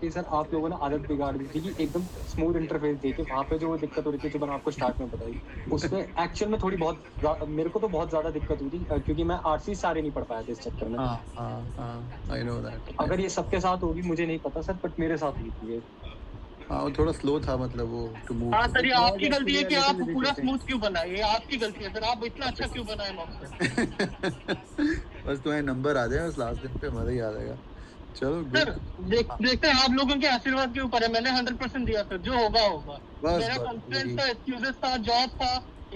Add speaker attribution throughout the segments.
Speaker 1: आके सर आप लोगों ने आदत बिगाड़ दी थी कि एकदम स्मूथ इंटरफेस देके वहाँ पे जो वो दिक्कत हो रही थी जो मैंने आपको स्टार्ट में बताई, उसमें एक्चुअल में थोड़ी बहुत मेरे को तो बहुत ज्यादा दिक्कत हुई थी क्योंकि मैं आरसी सारे नहीं पढ़ पाया था इस चक्कर में।
Speaker 2: I know that.
Speaker 1: अगर ये सबके साथ होगी मुझे नहीं पता सर, बट मेरे साथ हुई थी ये।
Speaker 2: वो थोड़ा स्लो था, मतलब वो टू मूव।
Speaker 3: हाँ सर, ये आपकी गलती है कि आप पूरा स्मूथ क्यों बनाए, ये आपकी गलती है सर, आप इतना अच्छा क्यों बनाए मॉक्स में।
Speaker 2: बस तुम्हें नंबर आ जाए, बस लास्ट दिन पे मजा ही आ जाएगा। चलो
Speaker 3: सर
Speaker 2: गुड।
Speaker 3: देखते हैं, आप लोगों के आशीर्वाद के ऊपर है। मैंने 100% दिया सर, जो होगा होगा।
Speaker 2: बस
Speaker 3: मेरा
Speaker 2: बस
Speaker 3: कॉन्फ्रेंस था, एक्सक्यूजेस था, जॉब था,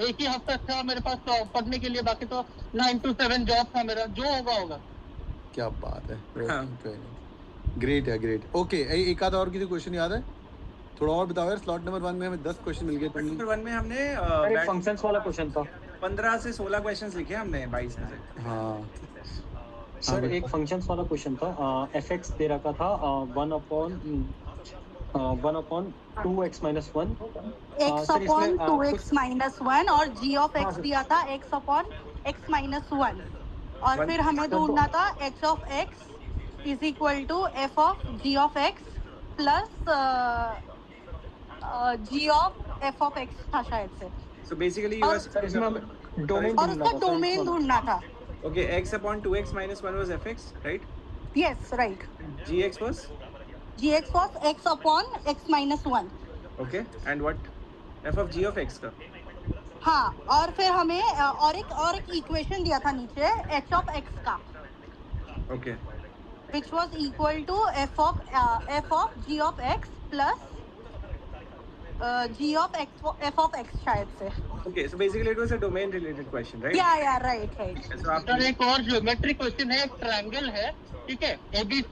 Speaker 3: एक ही हफ्ता था मेरे पास पढ़ने के लिए, बाकी तो 9 to 7 जॉब था मेरा, जो होगा होगा।
Speaker 2: क्या बात है। ग्रेट है, ग्रेट। ओके, एक आधा और किसी क्वेश्चन याद है? थोड़ा और बताओ यार। स्लॉट नंबर 1 में हमें 10 क्वेश्चन मिल गए।
Speaker 4: नंबर 1 में हमने
Speaker 1: फंक्शंस वाला क्वेश्चन था,
Speaker 4: 15 से 16 क्वेश्चंस लिखे हमने 22 में से।
Speaker 2: हाँ
Speaker 1: सर एक फंक्शंस वाला क्वेश्चन था, fx दे रखा था 1/2x minus 1,
Speaker 5: x upon 2x minus 1 और g of x दिया था x upon x minus 1, और फिर हमें ढूंढना था h of x is equal to f of g of x plus g of f of x था शायद से।
Speaker 4: So basically
Speaker 1: सर इसमें डोमेन
Speaker 5: और उसका डोमेन ढूंढना था।
Speaker 4: Okay, x upon 2x minus 1 was fx, right?
Speaker 5: Yes, right.
Speaker 4: Gx was?
Speaker 5: Gx was x upon x minus 1.
Speaker 4: Okay, and what? f of g of x का?
Speaker 5: हाँ, और फिर हमें और एक इक्वेशन दिया था नीचे h of x का,
Speaker 4: Okay.
Speaker 5: which was equal to f of g of x plus g of x f of x शायद से।
Speaker 4: Okay, so basically it was a domain related question, right?
Speaker 5: Yeah, right.
Speaker 4: So आप
Speaker 3: sir एक और geometric question है, एक triangle है, ठीक है, ABC,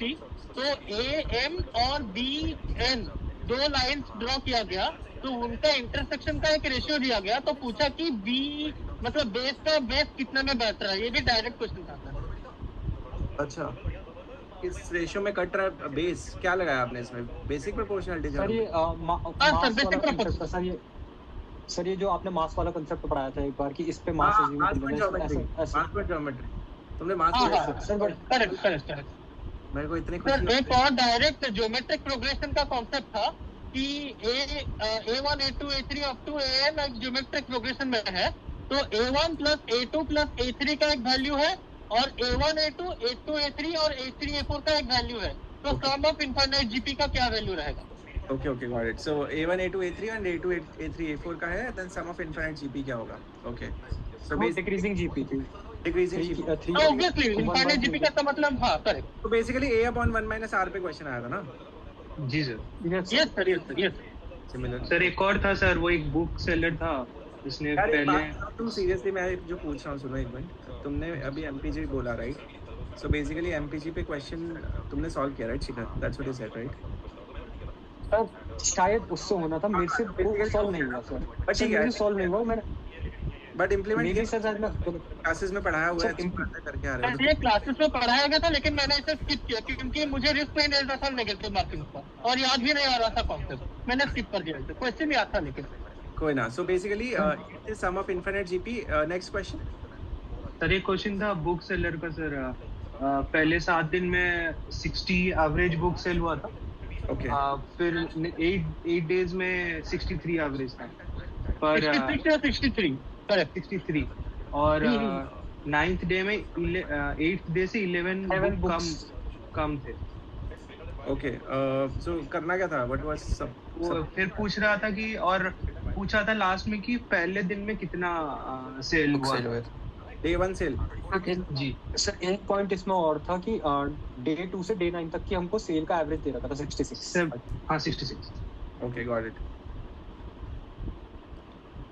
Speaker 3: तो AM और BN दो लाइंस ड्रॉ किया गया, तो उनका इंटरसेक्शन का एक रेशियो दिया गया, तो पूछा कि B मतलब बेस का बेस कितने में बैठ रहा है, ये भी डायरेक्ट क्वेश्चन था सर।
Speaker 4: अच्छा, किस रेशियो में कट रहा है बेस? क्या लगाया आपने इसमें? Basic proportionality?
Speaker 1: सर ये मास वाला कंसेप्ट था सर ये जो आपने मास वाला कंसेप्ट पढ़ाया था एक बार कि इस पे मास
Speaker 4: ज्योमेट्री तुमने मास
Speaker 3: सर करेक्ट।
Speaker 4: मेरे को इतनी
Speaker 3: सर एक और डायरेक्ट ज्योमेट्रिक प्रोग्रेशन का कॉन्सेप्ट था कि A1 A2 A3 up to AN एक ज्योमेट्रिक प्रोग्रेशन में है, तो A1 plus A2 plus A3 का एक वैल्यू है, और A1 A2 A2 A3 और A3 A4 का एक वैल्यू है, तो सम ऑफ इनफाइनाइट जीपी का क्या वैल्यू रहेगा?
Speaker 4: Okay, got it. So A1 A2 A3 and A2 A3 A4 का है, then sum of infinite GP क्या होगा? Okay. So
Speaker 1: डिक्रीजिंग जीपी थी,
Speaker 4: decreasing GP.
Speaker 3: Obviously infinite GP का मतलब हाँ करेक्ट।
Speaker 4: तो basically A upon 1 minus R पे क्वेश्चन आया था ना?
Speaker 6: जी sir.
Speaker 3: Yes sir.
Speaker 4: Similar.
Speaker 6: Sir एक और था सर, वो एक बुक सेलर था, उसने पहले।
Speaker 4: तुम सीरियसली, मैं जो पूछ रहा हूँ सुनो एक मिनट, तुमने अभी एमपीजी बोला राइट? सो बेसिकली एमपीजी पे क्वेश्चन तुमने सॉल्व किया right Shikhar? That's what you said right?
Speaker 1: Sir शायद उससे होना था, मेरे से वो सॉल्व नहीं हुआ सर।
Speaker 4: बट ठीक है,
Speaker 1: सॉल्व नहीं हुआ मैंने,
Speaker 4: बट इम्प्लीमेंट
Speaker 1: मेरी सर शायद मैं
Speaker 4: क्लासेस में पढ़ाया हुआ है, करके आ रहे हो।
Speaker 3: ये क्लासेस में पढ़ाया गया था, लेकिन मैंने इसे स्किप किया क्योंकि मुझे रिस्क नहीं रहता था नेगेटिव मार्किंग का, और याद भी नहीं आ रहा था कॉन्सेप्ट, मैंने स्किप कर दिया। क्वेश्चन याद था लेकिन
Speaker 4: कोई ना। So basically it is sum of infinite GP. Next question
Speaker 6: sir एक क्वेश्चन था बुक सेलर का सर, पहले 7 दिन में 60 एवरेज बुक सेल हुआ था।
Speaker 4: ओके।
Speaker 6: फिर 8 डेज में 63 एवरेज था, पर
Speaker 3: 63 करेक्ट
Speaker 6: 63, और 9th डे में 8th डे से 11 बुक कम थे।
Speaker 4: ओके, सो करना क्या था? व्हाट वाज
Speaker 6: वो फिर पूछ रहा था कि, और पूछा था लास्ट में कि पहले दिन में कितना सेल हुआ था।
Speaker 4: डे 1 सेल
Speaker 6: जी
Speaker 1: सर। एक पॉइंट इसमें और था कि डे 2 से डे 9 तक की हमको सेल का एवरेज दे रखा था 66।
Speaker 6: हाँ 66।
Speaker 4: Okay got it.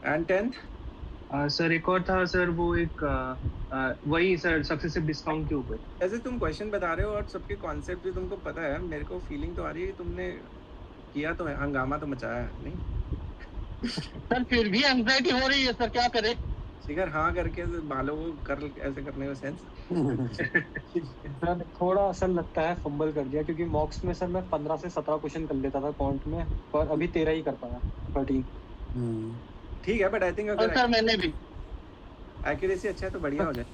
Speaker 4: And 10th
Speaker 6: sir एक और था सर, वो एक वही सर सक्सेसिव डिस्काउंट के ऊपर।
Speaker 4: ऐसे तुम क्वेश्चन बता रहे हो और सबके कॉन्सेप्ट भी तुमको पता है, मेरे को फीलिंग तो आ रही है तुमने किया तो है, हंगामा तो मचाया है नहीं?
Speaker 3: सर फिर भी एंजाइटी हो रही है सर, क्या करें?
Speaker 4: शिखर हाँ करके बालों को कर ऐसे करने में सेंस
Speaker 1: सर थोड़ा असर लगता है फंबल कर दिया, क्योंकि मॉक्स में सर मैं 15 से 17 क्वेश्चन कर लेता था काउंट में, पर अभी 13 ही कर पाया 13।
Speaker 4: ठीक है, बट आई थिंक अगर
Speaker 3: सर मैंने भी
Speaker 4: एक्यूरेसी अच्छा है तो बढ़िया हो जाए।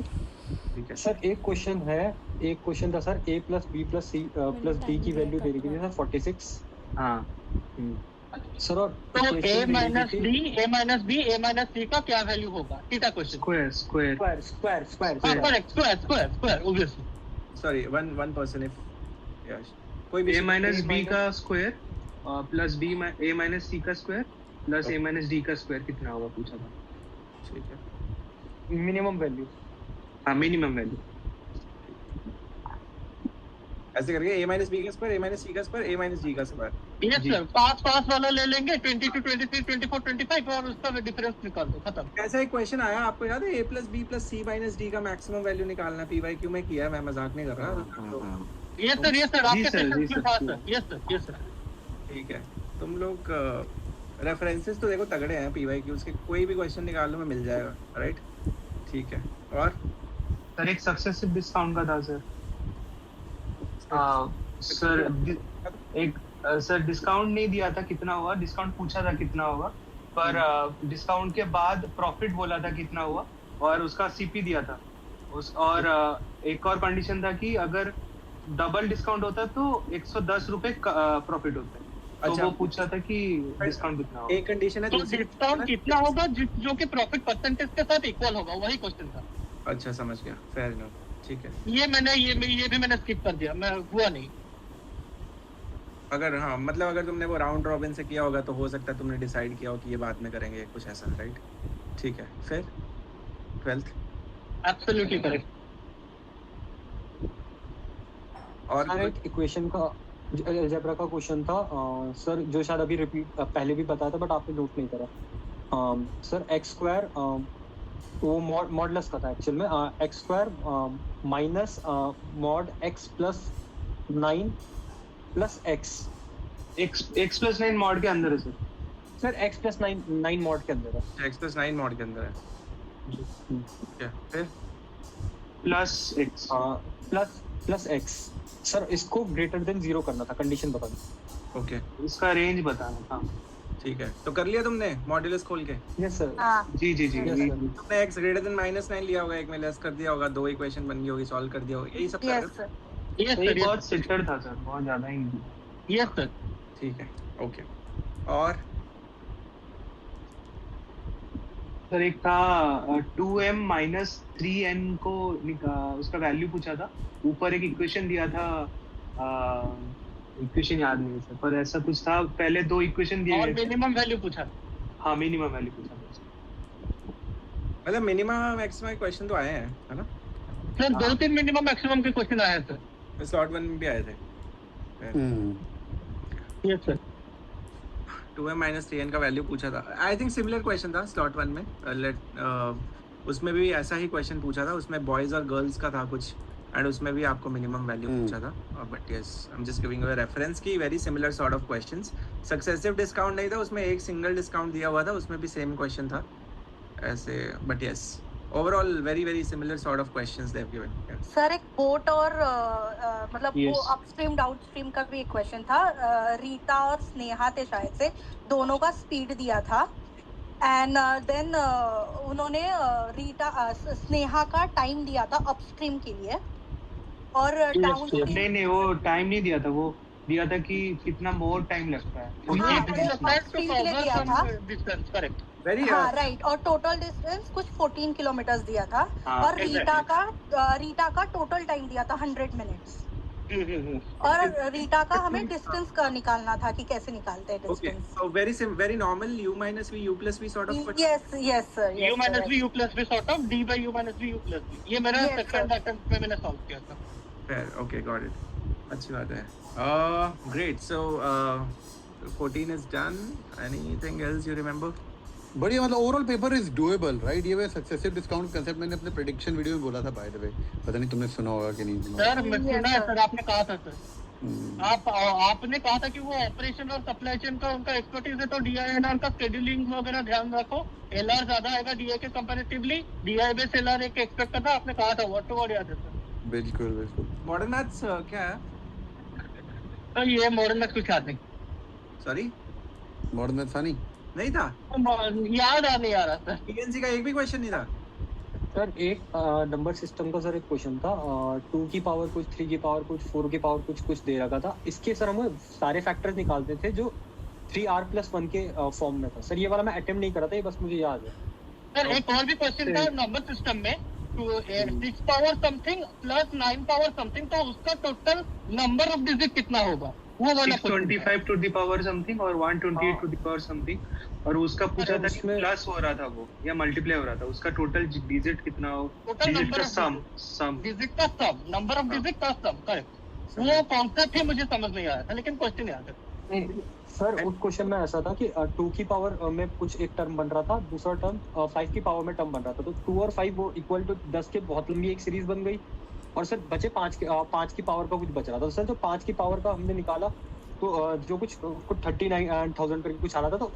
Speaker 4: ठीक है
Speaker 1: सर एक क्वेश्चन था sir, a plus b plus c plus d की वैल्यू दे रखी थी सर 46।
Speaker 6: हाँ
Speaker 1: सर और
Speaker 3: तो a
Speaker 1: equation दे
Speaker 3: माइनस
Speaker 1: रखी
Speaker 3: d, a minus b, a minus c का क्या वैल्यू होगा? Theta question.
Speaker 6: Square square
Speaker 1: square
Speaker 3: हाँ correct, square obviously.
Speaker 4: Sorry one person if yes कोई भी
Speaker 6: a माइनस b का square plus b a minus c का square plus a minus d का square कितना होगा पूछा था।
Speaker 4: ठीक है
Speaker 1: मिनिमम वैल्यू।
Speaker 6: हाँ मिनिमम वैल्यू।
Speaker 4: ऐसे करके a माइनस b का स्क्वायर a माइनस c का स्क्वायर a माइनस d का स्क्वायर।
Speaker 3: यस
Speaker 6: जी।
Speaker 3: सर, पास वाला ले लेंगे 22, 23, 24, 25 और उसका डिफरेंस निकाल दो, खत्म।
Speaker 4: ऐसा एक क्वेश्चन आया आपको याद है a plus b plus c minus d का मैक्सिमम वैल्यू निकालना PYQ में किया है, मैं मजाक नहीं कर रहा।
Speaker 3: यस सर
Speaker 6: जी
Speaker 3: आपके
Speaker 6: सर, जी
Speaker 3: पेशेंस में
Speaker 6: सर,
Speaker 3: था
Speaker 6: जी।
Speaker 3: सर। Yes sir.
Speaker 4: ठीक है तुम लोग रेफरेंसेस तो देखो तगड़े हैं PYQs के, कोई भी क्वेश्चन निकाल लो में मिल जाएगा राइट। ठीक है और
Speaker 6: सर एक सक्सेसिव डिस्काउंट का था सर। सर एक सर डिस्काउंट नहीं दिया था कितना हुआ, डिस्काउंट पूछा था कितना होगा, पर डिस्काउंट के बाद प्रॉफिट बोला था कितना हुआ और उसका सीपी दिया था उस, और एक और कंडीशन था कि अगर डबल डिस्काउंट होता तो 110 रुपए प्रॉफिट होता है। तो
Speaker 4: अच्छा।
Speaker 6: वो पूछा था कि डिस्काउंट कितना होगा।
Speaker 4: एक कंडीशन है
Speaker 3: तो
Speaker 4: दूसरी
Speaker 3: डिस्काउंट कितना होगा जो कि प्रॉफिट परसेंटेज के साथ इक्वल होगा, वही क्वेश्चन था।
Speaker 4: अच्छा समझ गया, फेयर इनफ। ठीक है
Speaker 3: ये भी मैंने स्किप कर दिया, मैं हुआ नहीं।
Speaker 4: अगर हाँ मतलब अगर तुमने वो राउंड रॉबिन से किया होगा तो हो सकता है तुमने डिसाइड किया हो कि ये बाद में करेंगे कुछ ऐसा राइट। ठीक है फिर 12th
Speaker 3: एब्सोल्युटली करेक्ट।
Speaker 4: और
Speaker 1: सर एक इक्वेशन का अलजेब्रा का क्वेश्चन था सर, जो शायद अभी रिपीट पहले भी बताया था बट आपने नोट नहीं करा। सर एक्स स्क्वायर वो मॉडलेस का था एक्चुअल में, x square minus mod x plus 9 plus x.
Speaker 6: x plus 9 mod के अंदर है sir.
Speaker 1: Sir x plus 9 mod के अंदर है।
Speaker 4: x प्लस 9 मॉड के अंदर है। ठीक है फिर
Speaker 6: plus x
Speaker 1: plus x. Sir इसको ग्रेटर देन 0 करना था, कंडीशन बता दो।
Speaker 4: ओके
Speaker 6: इसका रेंज बताना था।
Speaker 4: ठीक है तो कर लिया तुमने मॉड्यूलस खोल के।
Speaker 1: Yes sir.
Speaker 5: हाँ
Speaker 6: जी जी जी
Speaker 1: Yes,
Speaker 6: जी।
Speaker 1: sir.
Speaker 4: तुमने x ग्रेटर देन -9 लिया होगा, एक में लेस कर दिया होगा, दो इक्वेशन बन गई होगी, सॉल्व कर दिया होगा, यही सब कर रहे
Speaker 5: यस
Speaker 4: हो?
Speaker 5: सर।
Speaker 3: यस
Speaker 6: तो ये
Speaker 3: सर,
Speaker 6: बहुत सिटर था सर, बहुत ज्यादा ही।
Speaker 3: Yes sir.
Speaker 4: ठीक है ओके। और
Speaker 6: सर एक था 2m माइनस 3n को उसका वैल्यू पूछा था, ऊपर एक इक्वेशन दिया था, इक्वेशन याद नहीं है सर, पर ऐसा कुछ था, पहले दो इक्वेशन दिए
Speaker 3: और
Speaker 6: गए थे।
Speaker 3: मिनिमम वैल्यू पूछा।
Speaker 6: हाँ मिनिमम वैल्यू पूछा था।
Speaker 4: मतलब मिनिमम मैक्सिमम क्वेश्चन तो आए हैं है ना,
Speaker 3: सर 2-3 मिनिमम मैक्सिमम के क्वेश्चन आए हैं सर।
Speaker 4: स्लॉट 1 में भी आए थे।
Speaker 3: Yes sir.
Speaker 4: 2m - 3n का वैल्यू पूछा था, आई थिंक सिमिलर क्वेश्चन था स्लॉट 1 में। उसमें भी ऐसा ही क्वेश्चन पूछा था, उसमें बॉयज और गर्ल्स का था कुछ, एंड उसमें भी आपको मिनिमम वैल्यू पूछा था। But yes I am just giving a reference की very similar sort of questions. Successive discount नहीं था उसमें, एक सिंगल डिस्काउंट दिया हुआ था, उसमें भी सेम क्वेश्चन था ऐसे। But yes overall very very similar sort of questions they have given.
Speaker 5: Sir एक बोट और मतलब
Speaker 6: Yes.
Speaker 5: वो अपस्ट्रीम डाउनस्ट्रीम का भी एक क्वेश्चन था। रीता और स्नेहा थे शायद से, दोनों का स्पीड दिया था एंड देन उन्होंने स्नेहा का टाइम दिया था अपस्ट्रीम के लिए और डाउनस्ट्रीम।
Speaker 6: नहीं वो टाइम नहीं दिया था, वो दिया था कि कितना मोर टाइम लगता है।
Speaker 5: हाँ, upstream के लिए दिया था।
Speaker 3: Distance correct.
Speaker 4: वेरी
Speaker 5: हाँ राइट, और टोटल डिस्टेंस कुछ 14 किलोमीटर दिया था।
Speaker 6: हाँ,
Speaker 5: और रीटा का टोटल टाइम दिया था 100 मिनट्स। और रीटा का हमें डिस्टेंस का निकालना था कि कैसे निकालते हैं
Speaker 4: okay
Speaker 5: distance.
Speaker 4: So very normal u - v u + v sort of.
Speaker 5: Yes sir.
Speaker 3: u minus v u plus v sort of d by u minus v u plus v, ये मेरा
Speaker 5: Yes,
Speaker 3: सेकंड
Speaker 5: sir.
Speaker 3: अटेम्प्ट में मैंने solve किया था।
Speaker 4: Fair okay got it, अच्छी बात है। Great so 14 is done, anything else you remember?
Speaker 2: बढ़िया, मतलब overall paper is doable right. ये वे सक्सेसिव डिस्काउंट कांसेप्ट मैंने अपने प्रेडिक्शन वीडियो में बोला था बाय द वे, पता नहीं तुमने सुना होगा कि नहीं।
Speaker 3: सर मैं
Speaker 5: Yes,
Speaker 3: सुना है
Speaker 5: sir.
Speaker 3: सर, आपने कहा था सर, आपने कहा था कि वो ऑपरेशन और सप्लाई चेन का उनका एक्सपर्टीज है, तो डीआईएनआर का शेड्यूलिंग वगैरह ध्यान रखो, एलआर ज्यादा आएगा डीआई के कंपैरेटिवली, डीआई बेस एलआर एक एक्सपेक्ट करता, आपने कहा था, वर्ड टू वर्ड याद है सर।
Speaker 2: बिल्कुल बिल्कुल।
Speaker 4: मॉडर्न मैथ्स क्या है?
Speaker 3: तो ये मॉडर्न मैथ्स कुछ याद नहीं,
Speaker 4: सॉरी
Speaker 2: मॉडर्न मैथ्स नहीं
Speaker 4: नहीं था,
Speaker 3: याद आ नहीं आ रहा सर।
Speaker 4: टीएनसी का एक भी क्वेश्चन नहीं था।
Speaker 1: सर एक नंबर सिस्टम का सर एक क्वेश्चन था 2 की पावर कुछ 3 की पावर कुछ 4 की पावर कुछ दे रखा था इसके सर हमें सारे फैक्टर्स निकालते थे जो 3r+1 के फॉर्म में था सर ये वाला मैं अटेम्प्ट नहीं करा था ये बस मुझे याद है
Speaker 3: सर एक और भी क्वेश्चन था नंबर सिस्टम में 6 power something plus 9 power something तो उसका टोटल नंबर ऑफ डिजिट कितना होगा वो वाला
Speaker 6: 625 टू द पावर समथिंग और 128 टू द पावर समथिंग और उसका पूछा था कि प्लस हो रहा था वो या मल्टीप्लाई हो रहा था उसका टोटल डिजिट कितना हो डिजिट का सम
Speaker 3: डिजिट का सम नंबर ऑफ डिजिट का सम करेक्ट वो कॉन्सेप्ट ही मुझे समझ नहीं आया था लेकिन क्वेश्चन याद है
Speaker 1: सर उस क्वेश्चन में ऐसा था कि 2 की पावर में कुछ एक टर्म बन रहा था दूसरा टर्म 5 की पावर में टर्म बन रहा था तो 2 और 5 वो इक्वल टू 10 के बहुत लंबी एक सीरीज बन गई और सर बचे 5 की पावर का कुछ बच रहा था तो सर जो 5 की पावर का हमने निकाला तो जो कुछ 39,000 करके कुछ आ रहा था तो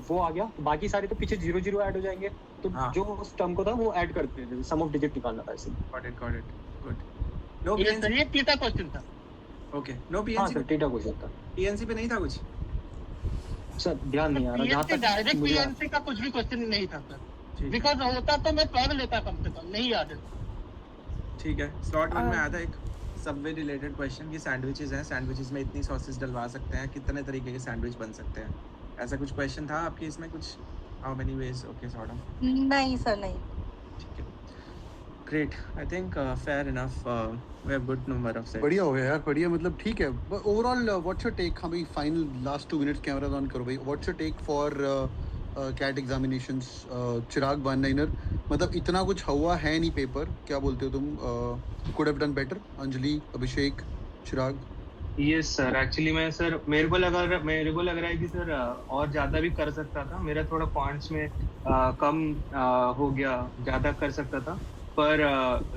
Speaker 1: वो आ गया बाकी सारे तो पीछे 0 ऐड हो जाएंगे तो जो उस टर्म को था वो ऐड करते थे सम ऑफ डिजिट निकालना था ऐसे
Speaker 4: गॉट इट गुड नो
Speaker 3: ये तीसरा क्वेश्चन था
Speaker 4: ओके नो
Speaker 1: हाँ
Speaker 4: पीएनसी
Speaker 1: सर टीटा क्वेश्चन था
Speaker 4: पीएनसी पे नहीं था कुछ
Speaker 1: सर ध्यान नहीं आ रहा जहाँ तक
Speaker 3: डायरेक्ट
Speaker 1: मुझे
Speaker 3: पीएनसी का कुछ भी क्वेश्चन नहीं था सर
Speaker 4: ठीक
Speaker 3: बिकॉज होता तो मैं कर लेता कम से कम नहीं याद है
Speaker 4: ठीक है स्लॉट 1 में आया था एक सबवे रिलेटेड क्वेश्चन कि सैंडविचेस हैं सैंडविचेस में इतनी सॉसेस डलवा सकते हैं कितने तरीके के सैंडविच बन सकते हैं ऐसा कुछ क्वेश्चन था आपके इसमें कुछ how many ways okay sort of
Speaker 5: नहीं सर नहीं
Speaker 4: ठीक है great I think fair enough we have good number of sets
Speaker 2: बढ़िया हो गया यार बढ़िया मतलब ठीक है ओवरऑल व्हाट्स योर टेक हमें final last 2 minutes camera on करो भाई what's your take for CAT examinations Chirag one liner मतलब इतना कुछ हुआ है नहीं पेपर क्या बोलते हो तुम could have done better Anjali Abhishek Chirag
Speaker 6: yes sir actually मैं सर मेरे को लग रहा है कि सर और ज्यादा भी कर सकता था मेरा थोड़ा पॉइंट्स में कम हो गया ज्यादा कर सकता था पर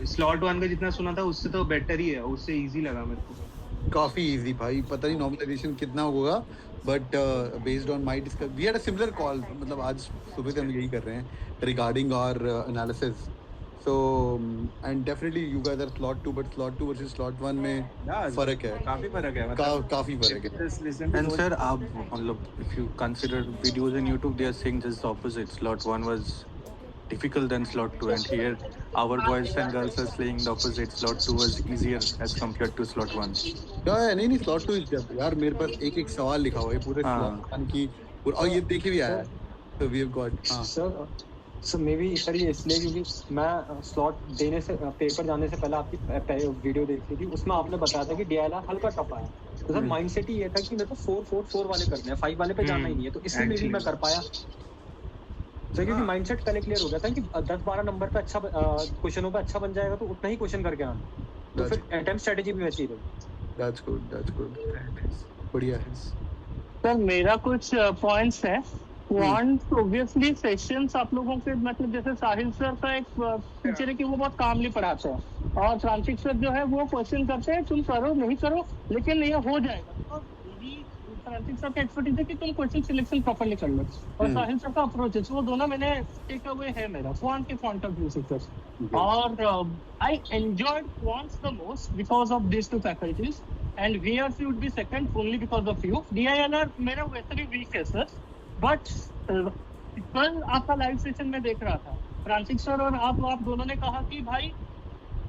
Speaker 6: स्लॉट 1 का जितना सुना था उससे तो बेटर ही है उससे इजी लगा मेरे को
Speaker 2: काफी इजी भाई पता नहीं नॉर्मलाइजेशन कितना होगा but based on my discuss we had a similar call मतलब आज सुबह से हम यही कर रहे हैं regarding our analysis so and definitely you guys are slot 2 but slot 2 versus slot 1 में फर्क है
Speaker 4: काफी फर्क है
Speaker 2: काफी फर्क है
Speaker 7: And sir, if you consider videos on YouTube, they are saying just the opposite. Slot 1 was difficult than slot 2, and here our boys and girls are saying the opposite. Slot 2 was easier as compared to slot 1.
Speaker 2: नहीं slot 2 यार मेरे पास एक सवाल लिखा हुआ है पूरे slot 1 की और ये देखे भी आया है तो we have got
Speaker 1: sir may be sir ये इसलिए क्योंकि मैं स्लॉट देने से पेपर जाने से पहले आपकी वीडियो देखी थी उसमें आपने बताया था कि डीएलआर हल्का टफ आया तो सर माइंडसेट ही ये था कि मेरे को 4 वाले करने हैं 5 वाले पे जाना ही नहीं है तो इसलिए मे बी मैं कर पाया सर क्योंकि माइंडसेट पहले क्लियर हो गया था कि 10-12 नंबर पे अच्छा क्वेश्चनों पे अच्छा बन जाएगा तो उतना ही क्वेश्चन करके आना तो फिर अटेम्प्ट स्ट्रेटजी भी वैसी ही रही
Speaker 2: दैट्स गुड बढ़िया है
Speaker 3: सर मेरा कुछ पॉइंट्स है क्वांट ऑब्वियसली सेशंस आप लोगों के मतलब जैसे साहिल सर का एक फीचर है कि वो बहुत कामली पढ़ाते हैं और फ्रांसिस सर जो है वो क्वेश्चन करते हैं तुम करो नहीं करो लेकिन ये हो जाएगा तो फ्रांसिस सर का एक्सपर्टीज है कि तुम क्वेश्चन सिलेक्शन प्रॉपर्ली कर लो और साहिल सर का अप्रोच है वो दोनों मैंने टेक अवे है मेरा क्वांट के पॉइंट ऑफ व्यू से और I enjoyed quants the most because of this two faculties and VRC would be second only because of you DILR मेरा वैसे भी वीक है सर बट कल आपका लाइव सेशन में देख रहा था फ्रांसिस सर और आप दोनों ने कहा कि भाई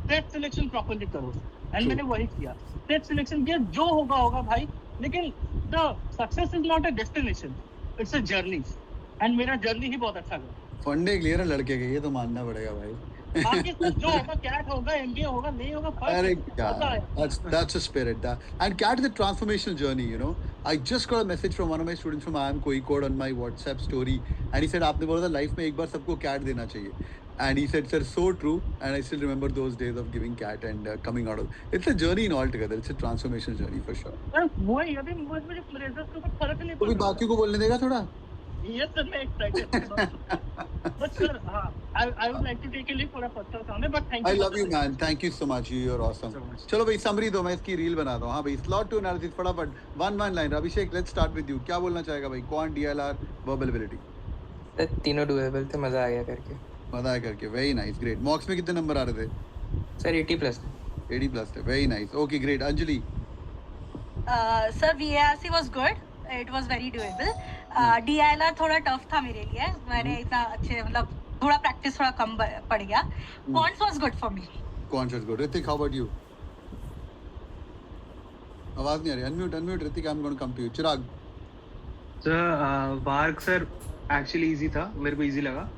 Speaker 3: सेट सिलेक्शन प्रॉपर्ली करो एंड मैंने वही किया सेट सिलेक्शन किया जो होगा भाई लेकिन the success is not a destination it's a journey and मेरा जर्नी ही बहुत अच्छा गया
Speaker 2: फंडे क्लियर है लड़के के ये तो मानना पड़ेगा भाई
Speaker 3: बाकी कुछ जो होगा कैट होगा एमबीए होगा नहीं होगा
Speaker 2: अरे that's a spirit and CAT is a transformational journey you know I just got a message from one of my students from IIM Kozhikode on my WhatsApp story and he said आपने बोला था life में एक बार सबको CAT देना चाहिए and he said sir so true and I still remember those days of giving CAT and coming out of it's a journey in altogether it's a transformational journey for sure
Speaker 3: वो अभी मुझे result का फर्क नहीं
Speaker 2: कोई बाकी को बोलने देगा थोड़ा
Speaker 3: Yes, sir, मैं excited. But sir, I would like to take a leave for a first time, but thank you.
Speaker 2: I love you, man. Thank you so much. You're awesome. चलो भाई समरी दो मैं इसकी रील बनाता हूँ हाँ भाई स्लॉट 2 एनालिसिस फटाफट 1 line Abhishek let's start with you क्या बोलना चाहेगा भाई quant DLR verbal ability
Speaker 8: sir तीनों डुएबल थे मजा आ गया करके
Speaker 2: मजा आया करके वेरी नाइस ग्रेट मॉक्स में कितने नंबर आ रहे थे
Speaker 8: सर 80+
Speaker 2: 80+ थे very nice okay great Anjali
Speaker 5: sir VARC was good. It was very doable. DILR थोड़ा टफ था मेरे लिए मैंने इतना अच्छे मतलब थोड़ा प्रैक्टिस थोड़ा कम पड़ गया. Quants was good for me.
Speaker 2: Quants was good. Ritik, how about you? आवाज नहीं आ रही. Unmute Ritik, I'm going to come to you. Chirag.
Speaker 6: Sir वार्क सर एक्चुअली इजी था, मेरे को इजी लगा.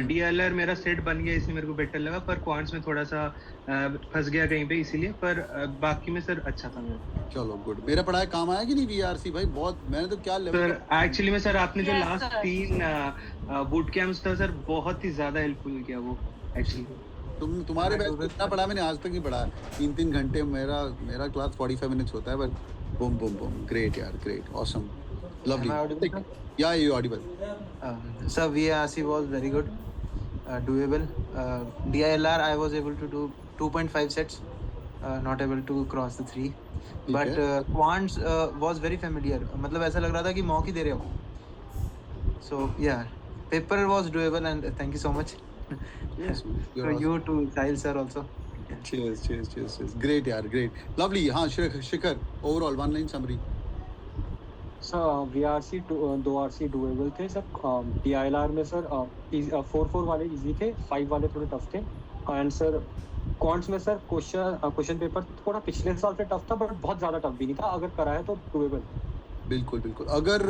Speaker 6: डीएलआर मेरा सेट बन गया इसलिए मेरे को बेटर लगा, पर क्वांट्स में थोड़ा सा फंस गया कहीं पे इसीलिए, पर बाकी में सर अच्छा था मेरा.
Speaker 2: चलो गुड. मेरा पढ़ाया काम आया कि नहीं वीआरसी भाई? बहुत मैंने तो क्या लेवल
Speaker 6: सर एक्चुअली में सर आपने जो
Speaker 5: Yes,
Speaker 6: last
Speaker 5: sir.
Speaker 6: 3 boot camps था सर, बहुत ही ज्यादा हेल्पफुल किया वो एक्चुअली.
Speaker 2: तुम्हारे बैच में इतना पढ़ा मैंने आज तक नहीं पढ़ा. 3 घंटे मेरा क्लास 45 मिनट्स होता है, but boom boom boom. Great यार, great, awesome, lovely.
Speaker 9: Am I audible,
Speaker 2: या you audible.
Speaker 9: Sir, VARC was very good, doable. DILR, I was able to do 2.5 sets, not able to cross the 3. But Quants was very familiar. मतलब ऐसा लग रहा था कि mock ही दे रहे हो. So yeah, paper was doable, and thank you so much.
Speaker 2: Yes,
Speaker 9: For you to Sahil sir also.
Speaker 2: cheers. Great यार, great, lovely. हाँ शिखर, overall one line summary.
Speaker 1: Sir VRC 2 RC doable थे सर. DILR में sir 4 वाले easy थे, 5 वाले थोड़े tough थे. And sir quants में सर क्वेश्चन पेपर थोड़ा पिछले साल से टफ था, बट बहुत ज़्यादा टफ भी नहीं था. अगर कराया तो डुएबल.
Speaker 2: बिल्कुल. अगर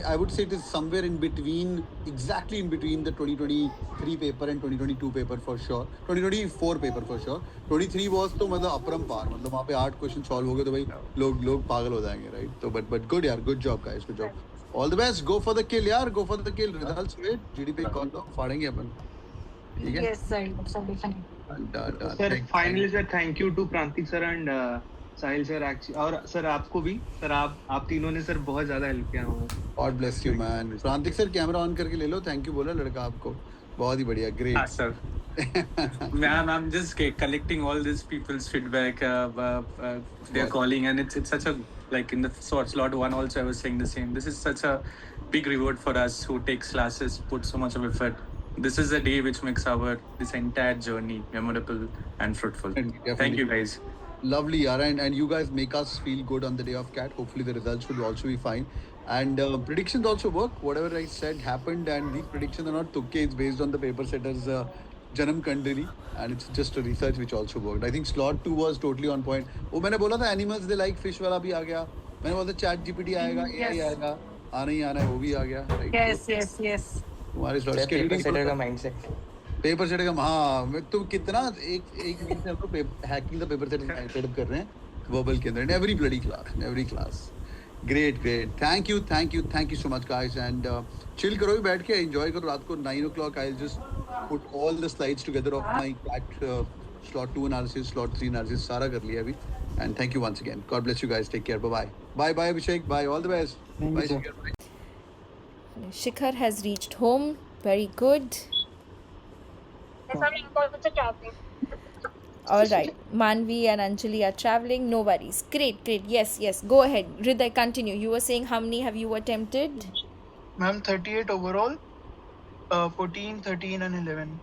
Speaker 2: I would say it is somewhere in between, exactly in between the 2023 paper and 2022 paper for sure. 2024 paper for sure. 23 was तो मतलब अपरंपार, मतलब वहाँ पे 8 क्वेश्चन सॉल्व हो गए तो भाई लोग पागल हो जाएंगे, राइट? तो बट गुड यार, good job guys, good job. All the best. Go for the kill यार, go for the kill. Results wait, GDP call दो, फाड़ेंगे अपन. ठीक है.
Speaker 5: Yes, sir. Absolutely.
Speaker 6: Sir finally sir thank you to Prantik sir and Sahil sir actually, और sir आपको भी sir, आप तीनों ने सर बहुत ज्यादा हेल्प किया हमें.
Speaker 2: God bless you man. प्रांतिक sir camera on करके ले लो. थैंक यू बोला लड़का आपको. बहुत ही बढ़िया, great.
Speaker 7: Ah, sir. Man, I'm just collecting all these people's feedback. They're calling, and it's such a, like in the slot 1 also I was saying the same. This is such a big reward for us who takes classes, put so much of effort. This is the day which makes this entire journey memorable and fruitful.
Speaker 2: Definitely.
Speaker 7: Thank you guys.
Speaker 2: Lovely yaar, and you guys make us feel good on the day of CAT. Hopefully the results will also be fine, and predictions also work. Whatever I said happened, and these predictions are not tukke. It's based on the paper setters Janam Kandari, and it's just a research which also worked. I think slot 2 was totally on point. वो मैंने बोला था animals they like fish वाला भी आ गया. मैंने बोला था chat GPT आएगा, AI आएगा, आना ही आना है, वो भी आ गया, right?
Speaker 5: Yes.
Speaker 2: तुम्हारे slot
Speaker 8: पेपर सेटर का माइंडसेट.
Speaker 2: पेपर सेट का, हाँ तुम कितना एक वीक से हम लोग हैकिंग द पेपर सेट कर रहे हैं वर्बल के अंदर, in every bloody class. Great. Thank you so much guys, and chill करो, भी बैठ के एंजॉय करो. रात को 9 o'clock I just put all the slides together of my CAT slot 2 analysis, slot 3 analysis, सारा कर लिया अभी. And thank you once again. God bless you guys. Take care. Bye Abhishek. Bye. All the best. Bye Shikhar.
Speaker 10: Shikhar has reached home. Very good. All right. Manvi and Anjali are traveling. No worries. Great. Yes. Go ahead. Hriday, continue. You were saying how many have you attempted?
Speaker 11: Ma'am, 38 overall. 14, 13 and 11.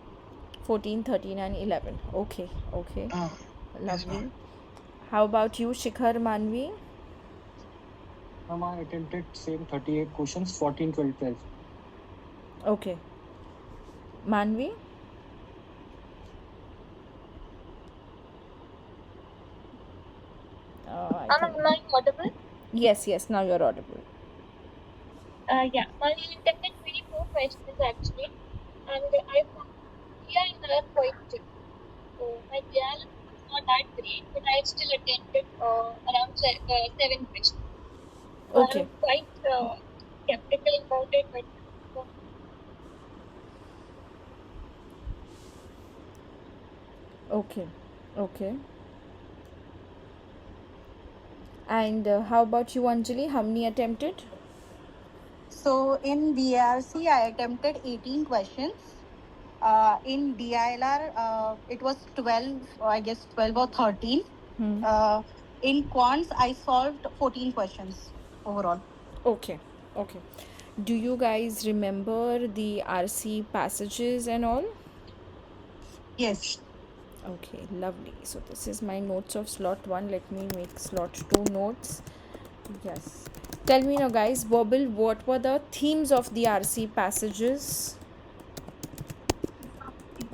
Speaker 10: 14, 13 and 11. Okay.
Speaker 11: Yes,
Speaker 10: Lovely.
Speaker 11: ma'am.
Speaker 10: How about you, Shikhar, Manvi?
Speaker 1: I attempted same 38 questions, 14, 12, 12.
Speaker 10: Okay. Manvi?
Speaker 12: Am I audible?
Speaker 10: Yes, now you're audible.
Speaker 12: Yeah, I attempted 24 questions actually, and I found GILR quite good. So my GILR was not that great, but I still attempted around 7 questions. So
Speaker 10: Okay.
Speaker 12: I'm quite skeptical about it, but
Speaker 10: Okay. And how about you, Anjali? How many attempted?
Speaker 5: So in VRC, I attempted 18 questions. In DILR, it was 12, I guess 12 or 13. In Quants, I solved 14 questions overall.
Speaker 10: Okay. Do you guys remember the RC passages and all?
Speaker 5: Yes.
Speaker 10: Okay, lovely. So this is my notes of slot 1. Let me make slot 2 notes. Yes. Tell me now, guys, Bobble, what were the themes of the RC passages?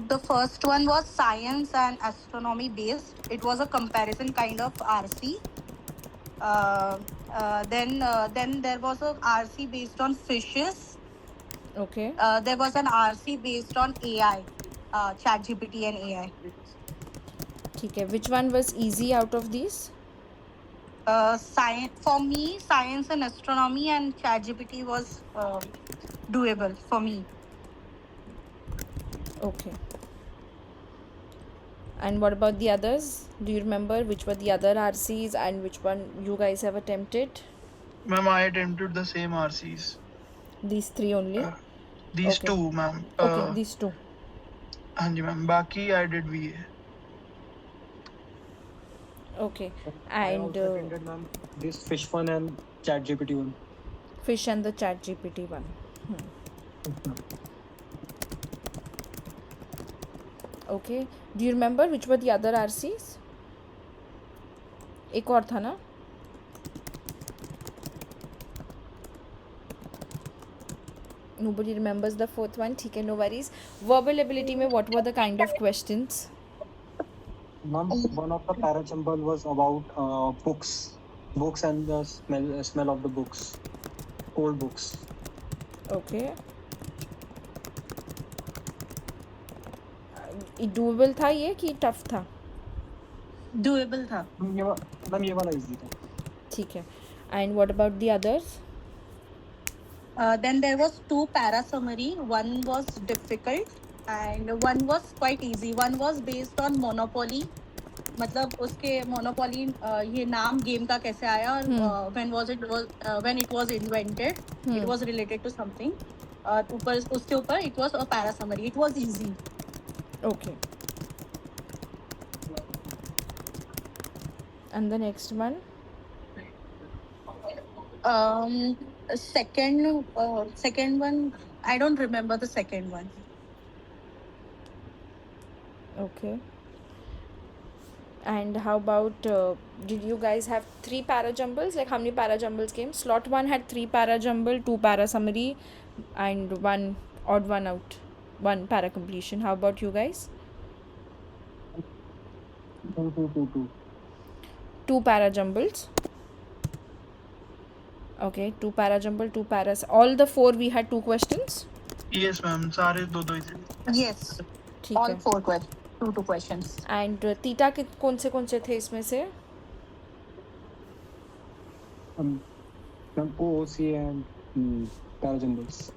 Speaker 5: the first one was science and astronomy based. It was a comparison kind of RC. Then there was a RC based on fishes.
Speaker 10: Okay.
Speaker 5: There was an RC based on AI, ChatGPT and AI.
Speaker 10: ठीक है. Which one was easy out of these?
Speaker 5: Science for me, science and astronomy and ChatGPT was doable for me.
Speaker 10: Okay. And what about the others? Do you remember which were the other RCs and which one you guys have attempted?
Speaker 11: Ma'am, I attempted the same RCs.
Speaker 10: These three only?
Speaker 11: These
Speaker 10: Okay.
Speaker 11: two, ma'am.
Speaker 10: Okay, these two.
Speaker 11: हाँ जी ma'am, बाकी I did VA.
Speaker 10: Okay.
Speaker 1: I
Speaker 10: And
Speaker 1: also attended, ma'am, this fish one and ChatGPT one.
Speaker 10: fish and the ChatGPT one. Okay. Do you remember which were the other RCs? एक और था ना? Nobody remembers the fourth one. ठीक है, no worries. Verbal ability में what were the kind of questions?
Speaker 1: Ma'am, one of the parajumble was about books and the smell of the books, old books.
Speaker 10: Okay. Doable था ये कि tough था?
Speaker 5: Doable था.
Speaker 1: Ma'am, ये वाला easy था.
Speaker 10: ठीक है. And what about the others?
Speaker 5: Then there was 2 para summary. One was difficult and one was quite easy. One was based on Monopoly. मतलब उसके Monopoly ये नाम गेम का कैसे आया और when it was invented, it was related to something. ऊपर उसके ऊपर it was a para summary. It was easy.
Speaker 10: Okay. And the next one?
Speaker 5: Second one, I don't remember the second one.
Speaker 10: Okay. And how about, did you guys have 3 para jumbles? Like how many para jumbles came? Slot 1 had 3 para jumble, 2 para summary, and 1 odd one out, 1 para completion. How about you guys?
Speaker 1: 2.
Speaker 10: 2 para jumbles. Okay, 2 para jumble, 2 paras. All the 4 we had 2 questions?
Speaker 11: Yes ma'am, सारे दो दो इसे.
Speaker 5: Yes.
Speaker 10: ठीक
Speaker 5: All
Speaker 10: है.
Speaker 5: 4 questions. 2 questions.
Speaker 10: And तीटा के कौन से थे इसमें से?
Speaker 1: Ma'am, OOC and parajumbles.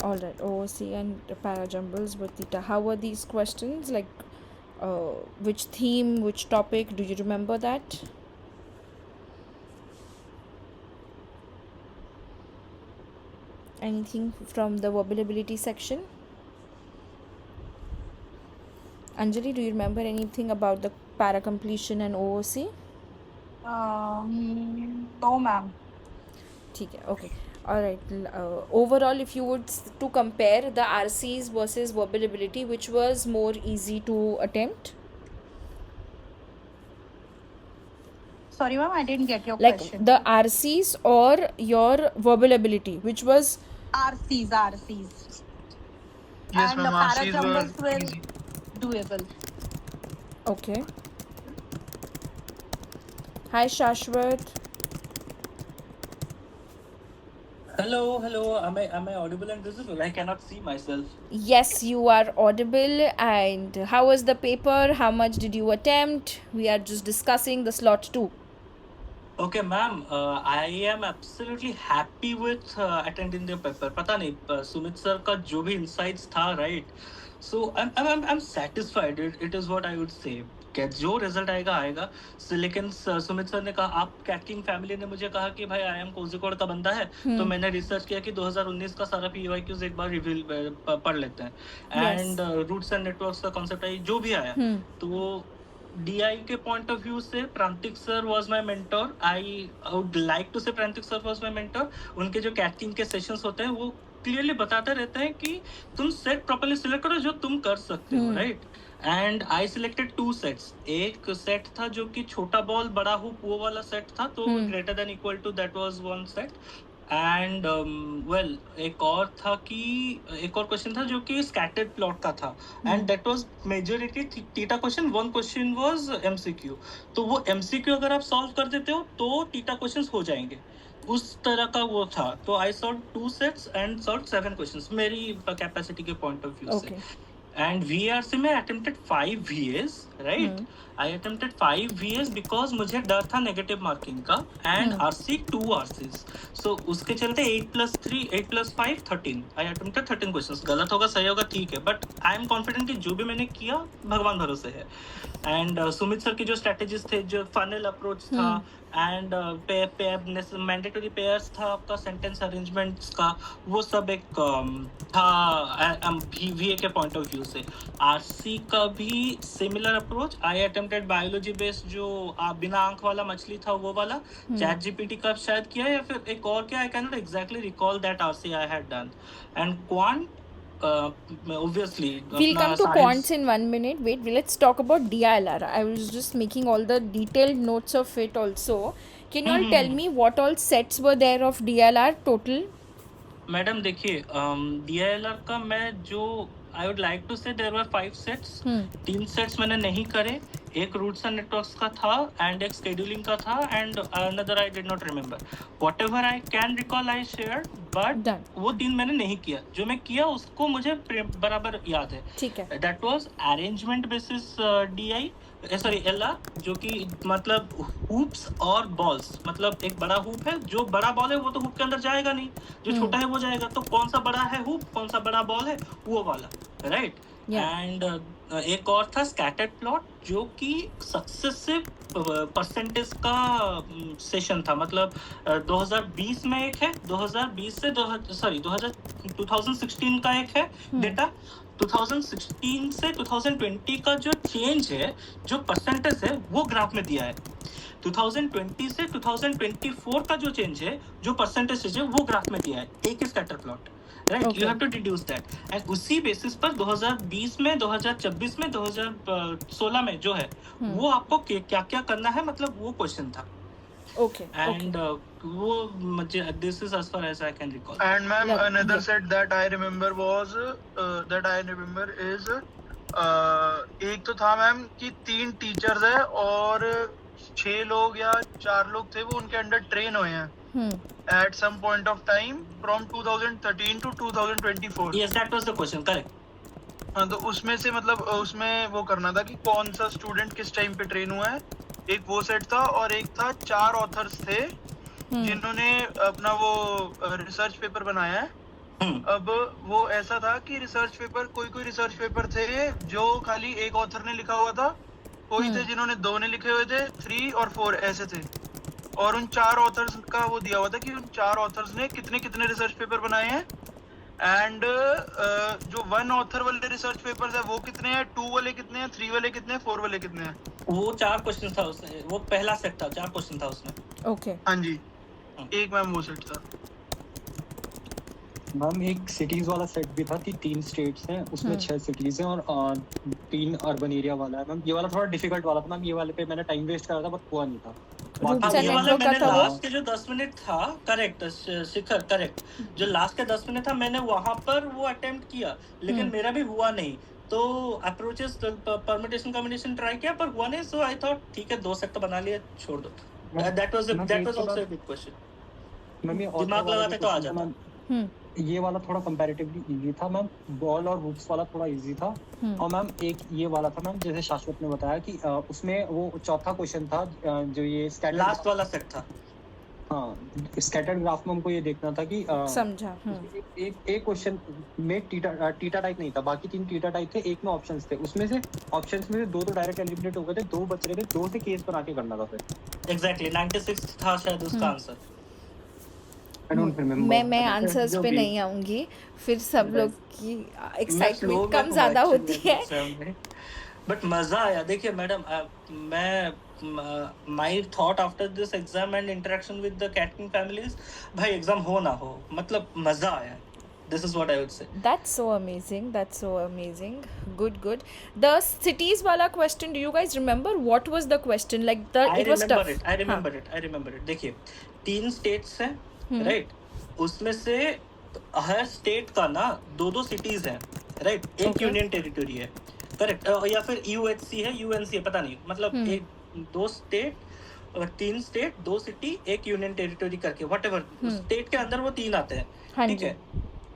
Speaker 10: All right, OOC and parajumbles with theta. How were these questions? Like, which theme, which topic? Do you remember that? Anything from the verbal ability section? Anjali, do you remember anything about the para completion and OOC?
Speaker 5: No, ma'am.
Speaker 10: ठीक है, okay. All right. Overall, if you would to compare the RCs versus verbal ability, which was more easy to attempt?
Speaker 5: Sorry, ma'am, I didn't get your
Speaker 10: Like
Speaker 5: question.
Speaker 10: the RCs or your verbal ability, which was
Speaker 5: RCs.
Speaker 11: Yes
Speaker 5: And the
Speaker 11: ma'am,
Speaker 5: para
Speaker 11: RCs
Speaker 5: jumbles
Speaker 11: were
Speaker 5: were
Speaker 11: easy.
Speaker 5: doable.
Speaker 10: okay. Hi, Shashwat.
Speaker 13: Hello. Am I audible and visible? I cannot see myself.
Speaker 10: Yes, you are audible. And how was the paper? How much did you attempt? We are just discussing the slot 2.
Speaker 13: Okay, ma'am. I am absolutely happy with attending the paper. पता नहीं Sumit sir का जो भी insights था, right? So I'm satisfied. It is what I would say. क्या जो result आएगा लेकिन सुमित सर ने कहा आप कैटकिंग फैमिली ने मुझे कहा कि भाई आई एम कोझिकोड का बंदा है तो मैंने रिसर्च किया कि 2019 का सारा पीवाईक्यूज एक बार रिवील पढ़ लेते हैं एंड रूट्स एंड नेटवर्क्स का कॉन्सेप्ट आई जो भी आया तो DI के पॉइंट ऑफ व्यू से Prantik sir was my mentor I would like to say Prantik sir was my mentor उनके जो कैटकिंग के सेशंस होते हैं वो क्लियरली बताते रहते हैं कि तुम सेट प्रॉपर्ली सिलेक्ट करो जो तुम कर सकते हो right and I selected 2 sets एक सेट था जो कि छोटा बॉल बड़ा हुप वो वाला सेट था तो greater than equal to that was one set and well एक और क्वेश्चन था जो कि स्कैटर्ड प्लॉट का था, and that was majority theta question, one question was MCQ. तो वो एमसीक्यू अगर आप सॉल्व कर देते हो तो थीटा क्वेश्चंस हो जाएंगे, उस तरह का वो था। तो I solve 2 sets and solve 7 questions मेरी कैपेसिटी के पॉइंट ऑफ व्यू से। एंड VRC में attempted 5 VAs, right? I attempted 5 VAs because मुझे डर था नेगेटिव मार्किंग का, एंड RC 2 RCs, सो उसके चलते 8 + 3 8 + 5 13। आई अटेम्प्टेड 13 क्वेश्चंस। गलत होगा सही होगा ठीक है, बट आई एम कॉन्फिडेंट कि जो भी मैंने किया भगवान भरोसे है। एंड सुमित सर की जो स्ट्रेटेजीज थे, जो फनल अप्रोच था, एंड मैंडेटरी पेयर्स था आपका, सेंटेंस अरेंजमेंट्स का, वो सब एक था VA के पॉइंट ऑफ व्यू से। RC का भी सिमिलर अप्रोच। आई अटेम्प्टेड बायोलॉजी बेस्ड जो बिना आंख वाला मछली था वो वाला, चैट GPT का शायद किया, या फिर एक और क्या, I can not exactly recall that RC I had done. And quant obviously
Speaker 10: we'll come to quants in 1 minute. Wait, let's talk about DILR. I was just making all the detailed notes of it also. Can you all tell me what all sets were there of DILR total?
Speaker 13: Madam देखिए, DILR का मैं जो आई would like to से there were 5 sets. 3 sets मैंने नहीं करे, एक roots and networks का था एंड एक शेड्यूलिंग का था, and another I did not remember. Whatever I can recall I share, but वो 3 मैंने नहीं किया। जो मैं किया उसको मुझे बराबर याद है।
Speaker 10: ठीक है।
Speaker 13: That was arrangement basis LR, जो कि मतलब हूप्स और बॉल्स। मतलब एक बड़ा हूप है, जो बड़ा बॉल है वो तो हूप के अंदर जाएगा नहीं, जो छोटा है वो जाएगा। तो कौन सा बड़ा है हूप, कौन सा बड़ा बॉल है, वो वाला, राइट? एंड एक और था स्कैटर्ड प्लॉट, जो कि सक्सेसिव परसेंटेज का सेशन था। मतलब 2020 में एक है, 2020 से 2016 का एक है डेटा, 2016 से 2020 का जो चेंज है, जो परसेंटेज है, वो ग्राफ में दिया है। 2020 से 2024 का जो चेंज है, जो परसेंटेज है, वो ग्राफ में दिया है। एक ही scatter plot, right? You have to deduce that, and उसी बेसिस पर 2020 में, 2024 में, 2016 में जो है, वो आपको क्या क्या करना है, मतलब वो क्वेश्चन था।
Speaker 10: Okay.
Speaker 13: And वो मुझे this is as far as I can recall.
Speaker 11: And ma'am, another set that I remember is एक तो था मैम कि 3 टीचर्स है और 6 लोग या 4 लोग थे, वो उनके अंडर ट्रेन हुए हैं at some point of time from 2013 to 2024.
Speaker 13: Yes, that was the question, correct.
Speaker 11: हाँ, तो उसमें से मतलब उसमें वो करना था कि कौन सा स्टूडेंट किस टाइम पे ट्रेन हुआ है। एक वो सेट था, और एक था 4 ऑथर्स थे जिन्होंने अपना वो रिसर्च पेपर बनाया है। अब वो ऐसा था कि रिसर्च पेपर, कोई रिसर्च पेपर थे जो खाली एक ऑथर ने लिखा हुआ था, कोई थे जिन्होंने 2 ने लिखे हुए थे, 3 और 4 ऐसे थे। और उन 4 ऑथर्स का वो दिया हुआ था कि उन 4 ऑथर्स ने कितने कितने रिसर्च पेपर बनाए हैं, एंड जो 1 ऑथर वाले रिसर्च पेपर्स है वो कितने हैं, 2 वाले कितने हैं, 3 वाले कितने हैं, 4 वाले कितने हैं।
Speaker 13: वो 4 क्वेश्चन था उसमें, वो पहला सेट था, 4 क्वेश्चन था उसमें।
Speaker 10: ओके।
Speaker 11: हाँ जी, एक मैम वो सेट था।
Speaker 1: मैम एक सिटीज वाला सेट भी था कि 3 स्टेट्स हैं, उसमें 6 सिटीज हैं और 3 अर्बन एरिया वाला है। मैम ये वाला थोड़ा डिफिकल्ट वाला था मैम, ये वाले पे मैंने टाइम वेस्ट करा था, बट हुआ नहीं था।
Speaker 13: ये वाला मैंने लास्ट के जो 10 मिनट था, करेक्ट शिखर, करेक्ट, जो लास्ट के 10 मिनट था, मैंने वहां पर वो अटेम्प्ट किया, लेकिन मेरा भी हुआ नहीं। तो अप्रोचेस परम्यूटेशन कॉम्बिनेशन ट्राई किया, पर हुआ नहीं। सो आई थॉट ठीक है, 2 सेट तो बना लिए, छोड़ दो। That was also a big question.
Speaker 1: Ma'am ये
Speaker 13: दिमाग लगाते तो आ जाता।
Speaker 1: ये वाला थोड़ा कंपैरेटिवली इजी था मैम, बॉल और हुप्स वाला थोड़ा इजी था। और मैम एक ये वाला था मैम, जैसे शाश्वत ने बताया कि उसमें वो चौथा क्वेश्चन था जो ये स्कैटर्ड
Speaker 13: लास्ट वाला सेट था।
Speaker 1: हाँ, स्कैटर्ड ग्राफ में हमको ये देखना था कि
Speaker 10: समझा।
Speaker 1: एक क्वेश्चन में टीटा टाइप नहीं था, बाकी 3 टीटा टाइप थे, एक में ऑप्शंस थे। उसमें से ऑप्शंस में से 2 तो डायरेक्ट एलिमिनेट हो गए थे, 2 बच रहे थे, 2 से केस बना के करना था फिर।
Speaker 13: एग्जैक्टली 96 था शायद उसका आंसर।
Speaker 10: मैं आंसर्स पे नहीं आऊंगी, फिर सब लोग की एक्साइटमेंट कम ज्यादा होती है।
Speaker 13: बट मजा आया। देखिए मैडम, मैं my thought after this exam and interaction with the CatKing families, भाई एग्जाम हो ना हो, मतलब मजा आया। This is what I would say.
Speaker 10: That's so amazing. That's so amazing. Good, good. The cities wala question, do you guys remember what was the question? Like it was tough.
Speaker 13: I remember it. देखिए 3 states हैं, right? उसमें से हर state का ना 2 cities हैं, right? एक
Speaker 10: Okay.
Speaker 13: Union territory है, correct? या फिर यूएचसी है, यूएनसी है, पता नहीं, मतलब एक 2 स्टेट, 3 स्टेट, 2 सिटी, एक यूनियन टेरिटरी करके, व्हाटएवर स्टेट के अंदर वो 3 आते हैं,
Speaker 10: हाँ
Speaker 13: ठीक
Speaker 10: जी।
Speaker 13: है?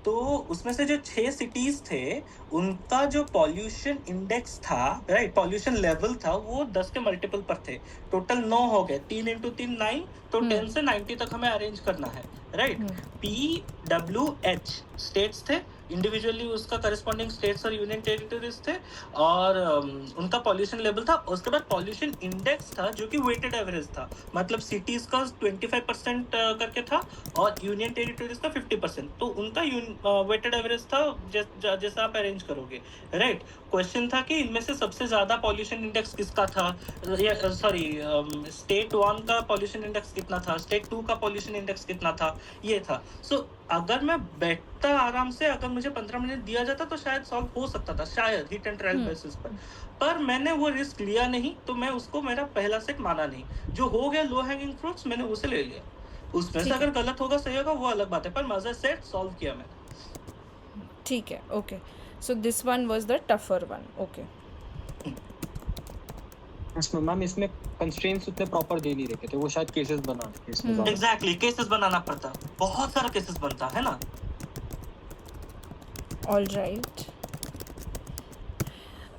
Speaker 13: तो उसमें से जो 6 सिटीज थे, उनका जो पॉल्यूशन इंडेक्स था, राइट, पॉल्यूशन लेवल था, वो 10 के मल्टीपल पर थे। टोटल 9 हो गए, 3 × 3 9, तो 10 से 90 तक हमें अरेंज करना है, राइट? PWH स्टेट्स थे, इंडिविजुअली उसका करस्पॉन्डिंग स्टेट्स और यूनियन टेरिटरीज थे, और उनका पॉल्यूशन लेवल था। उसके बाद पॉल्यूशन इंडेक्स था, जो कि वेटेड एवरेज था, मतलब सिटीज का 25% करके था और यूनियन टेरिटरीज का 50%, तो उनका वेटेड एवरेज था, जैसा आप अरेंज करोगे, राइट? क्वेश्चन था कि इनमें से सबसे ज्यादा पॉल्यूशन इंडेक्स किसका था, सॉरी, स्टेट 1 का पॉल्यूशन इंडेक्स कितना था, स्टेट 2 का पॉल्यूशन इंडेक्स कितना था, ये था। सो अगर मैं बैठता आराम से, अगर मुझे 15 मिनट दिया जाता तो शायद सॉल्व हो सकता था, शायद हिट एंड ट्रायल बेसिस पर मैंने वो रिस्क लिया नहीं, तो मैं उसको मेरा पहला सेट माना नहीं। जो हो गया लो हैंगिंग फ्रूट्स, मैंने उसे ले लिया। उसमें से अगर गलत होगा सही होगा वो अलग बात है, पर मजा सेट सॉल्व किया मैंने।
Speaker 10: ठीक है, okay. So this one was the tougher one, okay.
Speaker 1: Ma'am इसमें कंस्ट्रेंट्स उतने प्रॉपर दे नहीं रखे थे, वो शायद केसेस बना रहे थे इसमें ज़्यादा।
Speaker 13: एग्जैक्टली, केसेस बनाना पड़ता, बहुत सारा केसेस बनता है ना।
Speaker 10: All right.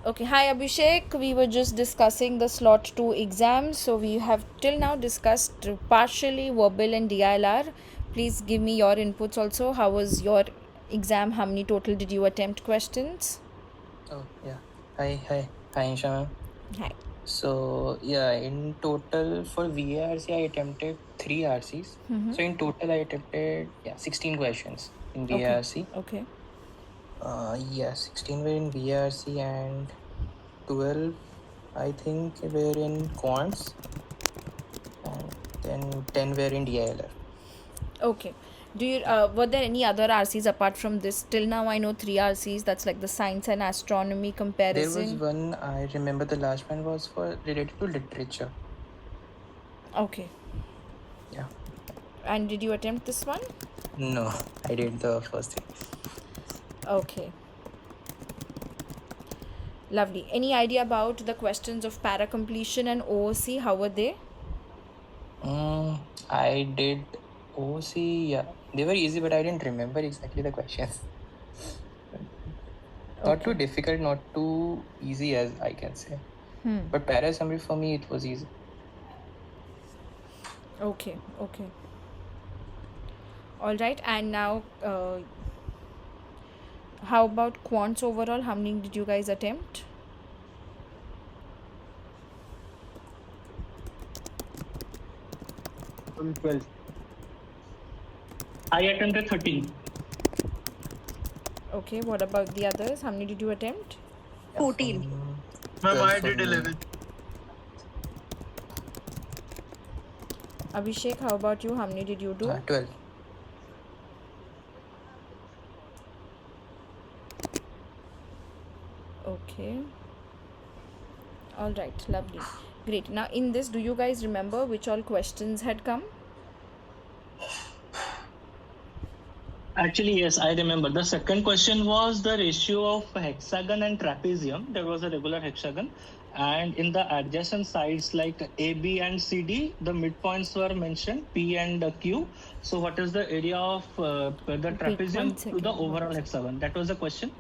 Speaker 10: Okay, hi Abhishek. We were just discussing the slot 2 exams. So we have till now discussed partially verbal and DILR. Please give me your inputs also. How was your exam? How many total did you attempt questions?
Speaker 8: Oh, yeah. Hi, Insha ma'am.
Speaker 10: Hi.
Speaker 8: So, yeah, in total for VARC, I attempted 3 RCs. So, in total, I attempted 16 questions in VARC.
Speaker 10: Okay.
Speaker 8: Yeah, 16 were in VARC and 12, I think, were in quants. And then 10 were in DILR.
Speaker 10: Okay. Do you were there any other RCs apart from this? Till now, I know 3 RCs. That's like the science and astronomy
Speaker 8: There
Speaker 10: comparison.
Speaker 8: was one, I remember the last one was for related to literature.
Speaker 10: Okay.
Speaker 8: Yeah.
Speaker 10: And did you attempt this one?
Speaker 8: No, I did the first thing.
Speaker 10: Okay. Lovely. Any idea about the questions of para completion and OOC? How were they?
Speaker 8: I did OC, yeah. They were easy, but I didn't remember exactly the questions. Not too difficult, not too easy as I can say. But para summary for me, it was easy.
Speaker 10: Okay. All right. And now, how about quants overall? How many did you guys attempt?
Speaker 1: From 12.
Speaker 13: I attempted 13.
Speaker 10: Okay. What about the others? How many did you attempt?
Speaker 5: 14.
Speaker 11: Ma'am, I did 11.
Speaker 10: Abhishek, how about you? How many did you do?
Speaker 8: 12.
Speaker 10: Okay. All right. Lovely. Great. Now, in this, do you guys remember which all questions had come?
Speaker 13: Actually, yes, I remember. The second question was the ratio of hexagon and trapezium. There was a regular hexagon. And in the adjacent sides like AB and CD, the midpoints were mentioned, P and Q. So what is the area of the trapezium to the overall hexagon? That was the question.